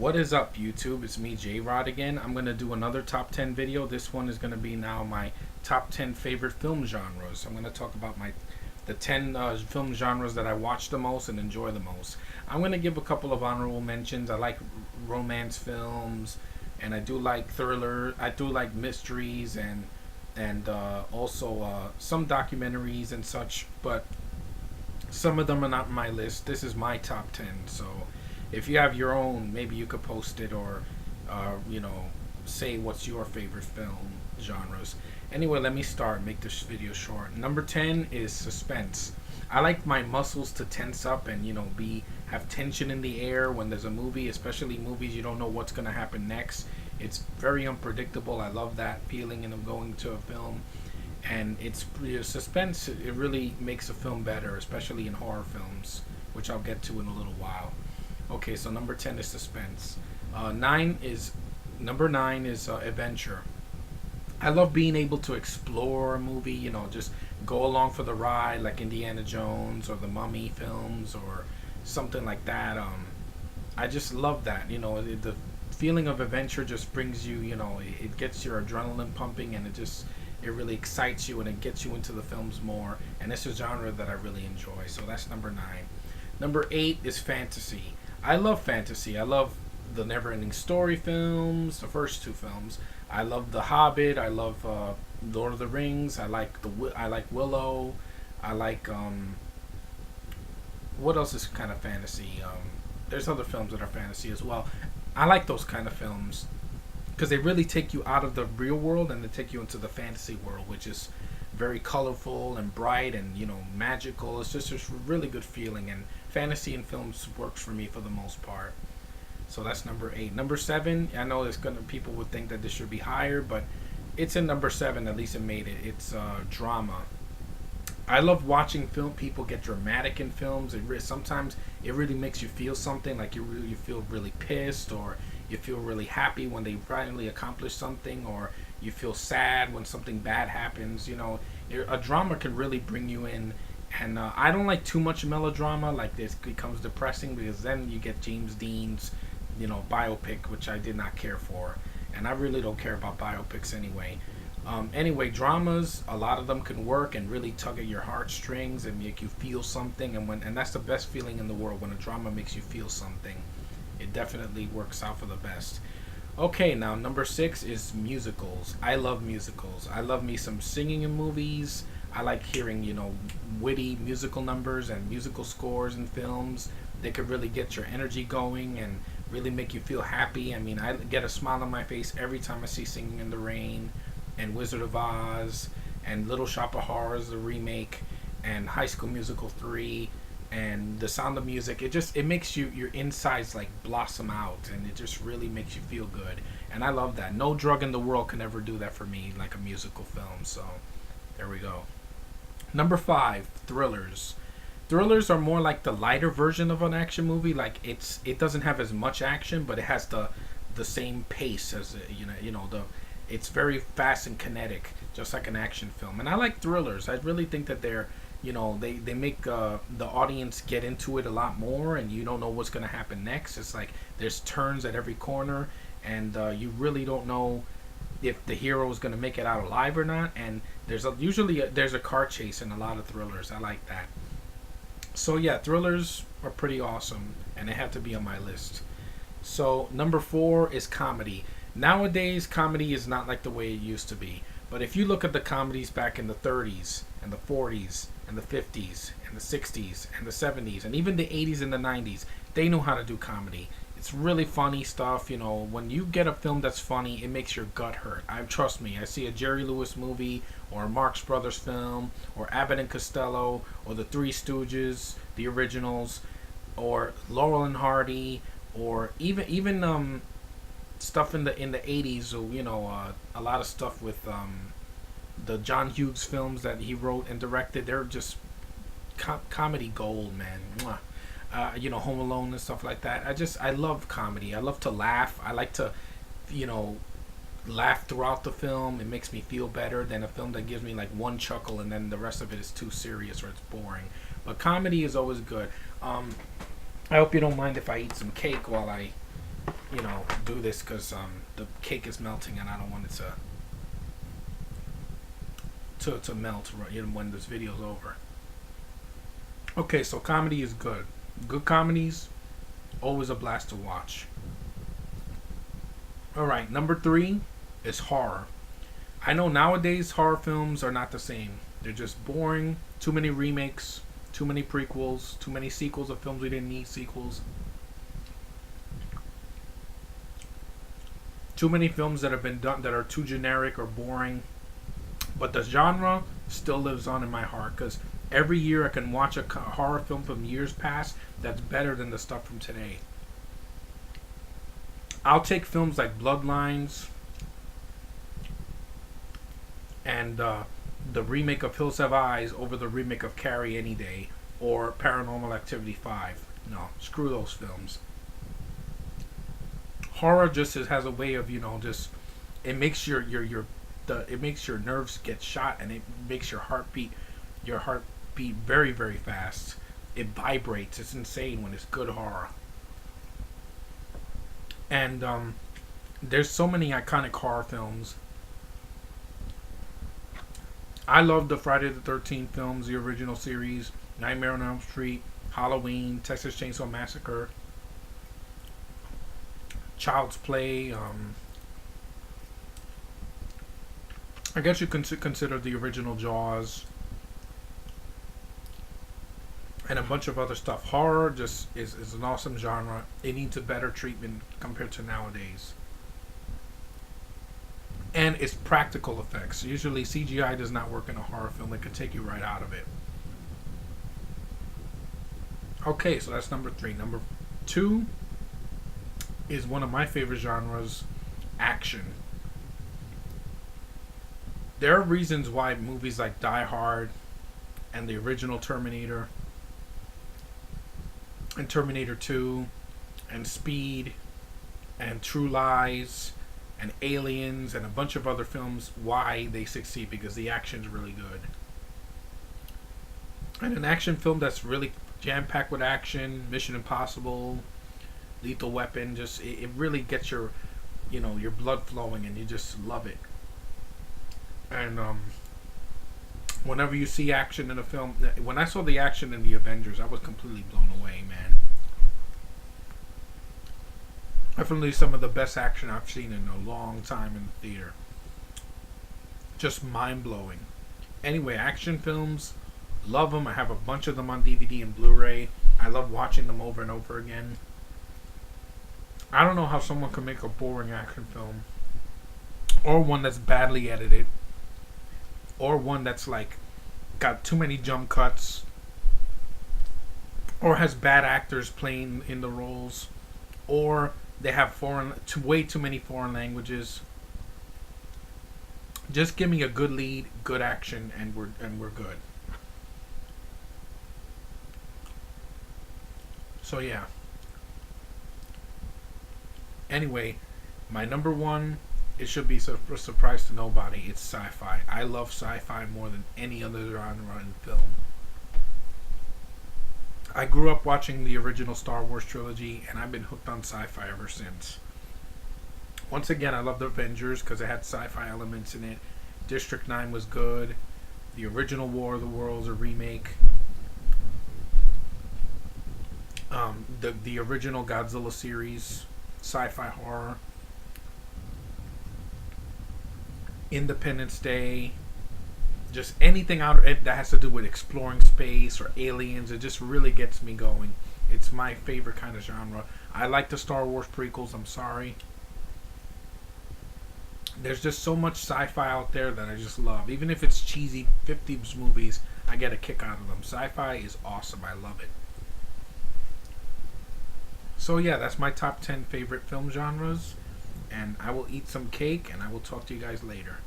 What is up, YouTube? It's me, J Rod, again. I'm going to do another top 10 video. This one is going to be now my top 10 favorite film genres. I'm going to talk about the 10 film genres that I watch the most and enjoy the most. I'm going to give a couple of honorable mentions. I like romance films, and I do like thriller. I do like mysteries and also some documentaries and such, but some of them are not on my list. This is my top 10, so if you have your own, maybe you could post it or, say what's your favorite film genres. Anyway, let me start. Make this video short. Number 10 is suspense. I like my muscles to tense up and be have tension in the air when there's a movie, especially movies you don't know what's gonna happen next. It's very unpredictable. I love that feeling of going to a film, and it's suspense. It really makes a film better, especially in horror films, which I'll get to in a little while. Okay, so number 10 is suspense. Nine is Number 9 is adventure. I love being able to explore a movie, just go along for the ride, like Indiana Jones or the Mummy films or something like that. I just love that. The feeling of adventure just brings you, it gets your adrenaline pumping, and it really excites you and it gets you into the films more. And it's a genre that I really enjoy. So that's number 9. Number 8 is fantasy. I love fantasy. I love the Neverending Story films, the first two films. I love The Hobbit. I love Lord of the Rings. I like Willow. I like what else is kind of fantasy? There's other films that are fantasy as well. I like those kind of films because they really take you out of the real world and they take you into the fantasy world, which is very colorful and bright and magical. It's just a really good feeling, and fantasy in films works for me for the most part. So that's number 8. Number 7, I know people would think that this should be higher, but it's in number 7. At least it made it. It's drama. I love watching people get dramatic in films. Sometimes it really makes you feel something, like you feel really pissed, or you feel really happy when they finally accomplish something, or you feel sad when something bad happens. A drama can really bring you in. And I don't like too much melodrama, like this becomes depressing, because then you get James Dean's biopic, which I did not care for, and I really don't care about biopics anyway. Anyway, dramas, a lot of them can work and really tug at your heartstrings and make you feel something, and that's the best feeling in the world, when a drama makes you feel something. It definitely works out for the best. Okay, now number 6 is musicals. I love musicals. I love me some singing in movies. I like hearing, witty musical numbers and musical scores in films. They could really get your energy going and really make you feel happy. I mean, I get a smile on my face every time I see Singing in the Rain and Wizard of Oz and Little Shop of Horrors, the remake, and High School Musical 3 and The Sound of Music. It makes your insides like blossom out, and it just really makes you feel good. And I love that. No drug in the world can ever do that for me like a musical film. So there we go. Number 5, thrillers. Thrillers are more like the lighter version of an action movie. Like it doesn't have as much action, but it has the same pace as it's very fast and kinetic, just like an action film. And I like thrillers. I really think that they make the audience get into it a lot more, and you don't know what's going to happen next. It's like there's turns at every corner, and you really don't know if the hero is going to make it out alive or not. And usually there's a car chase in a lot of thrillers. I like that. So yeah, thrillers are pretty awesome, and they have to be on my list. So number 4 is comedy. Nowadays, comedy is not like the way it used to be. But if you look at the comedies back in the 30s and the 40s and the 50s and the 60s and the 70s and even the 80s and the 90s, they know how to do comedy. It's really funny stuff. When you get a film that's funny, it makes your gut hurt. Trust me, I see a Jerry Lewis movie or a Marx Brothers film or Abbott and Costello or the Three Stooges, the originals, or Laurel and Hardy, or even stuff in the 80s. A lot of stuff with the John Hughes films that he wrote and directed. They're just comedy gold, man. Mwah. Home Alone and stuff like that. I love comedy. I love to laugh. I like to, laugh throughout the film. It makes me feel better than a film that gives me like one chuckle and then the rest of it is too serious or it's boring. But comedy is always good. I hope you don't mind if I eat some cake while I do this because the cake is melting and I don't want it to melt when this video's over. Okay, so comedy is good. Good comedies, always a blast to watch. All right, number 3 is horror. I know nowadays horror films are not the same. They're just boring. Too many remakes, too many prequels, too many sequels of films we didn't need sequels. Too many films that have been done that are too generic or boring. But the genre still lives on in my heart because every year I can watch a horror film from years past that's better than the stuff from today. I'll take films like Bloodlines and the remake of Hills Have Eyes over the remake of Carrie any day, or Paranormal Activity 5. No, screw those films. Horror just has a way of just it makes it makes your nerves get shot, and it makes your heart beat very, very fast. It vibrates. It's insane when it's good horror. And there's so many iconic horror films. I love the Friday the 13th films, the original series, Nightmare on Elm Street, Halloween, Texas Chainsaw Massacre, Child's Play. I guess you can consider the original Jaws, and a bunch of other stuff. Horror just is an awesome genre. It needs a better treatment compared to nowadays. And it's practical effects. Usually CGI does not work in a horror film. It can take you right out of it. Okay, so that's number 3. Number 2 is one of my favorite genres, action. There are reasons why movies like Die Hard and the original Terminator and Terminator 2 and Speed and True Lies and Aliens and a bunch of other films, why they succeed, because the action's really good. And an action film that's really jam-packed with action, Mission Impossible, Lethal Weapon, just it really gets your blood flowing and you just love it. And whenever you see action in a film, when I saw the action in the Avengers, I was completely blown away, man. Definitely some of the best action I've seen in a long time in the theater. Just mind-blowing. Anyway, action films, love them. I have a bunch of them on DVD and Blu-ray. I love watching them over and over again. I don't know how someone can make a boring action film, or one that's badly edited, or one that's like got too many jump cuts, or has bad actors playing in the roles, or they have way too many foreign languages. Just give me a good lead, good action, and we're good. So yeah. Anyway, my number 1, it should be a surprise to nobody. It's sci-fi. I love sci-fi more than any other genre in film. I grew up watching the original Star Wars trilogy, and I've been hooked on sci-fi ever since. Once again, I love the Avengers because it had sci-fi elements in it. District 9 was good. The original War of the Worlds, a remake. The original Godzilla series, sci-fi horror. Independence Day. Just anything out that has to do with exploring space or aliens, it just really gets me going. It's my favorite kind of genre. I like the Star Wars prequels, I'm sorry. There's just so much sci-fi out there that I just love. Even if it's cheesy 50s movies, I get a kick out of them. Sci-fi is awesome. I love it. So yeah, that's my top 10 favorite film genres. And I will eat some cake, and I will talk to you guys later.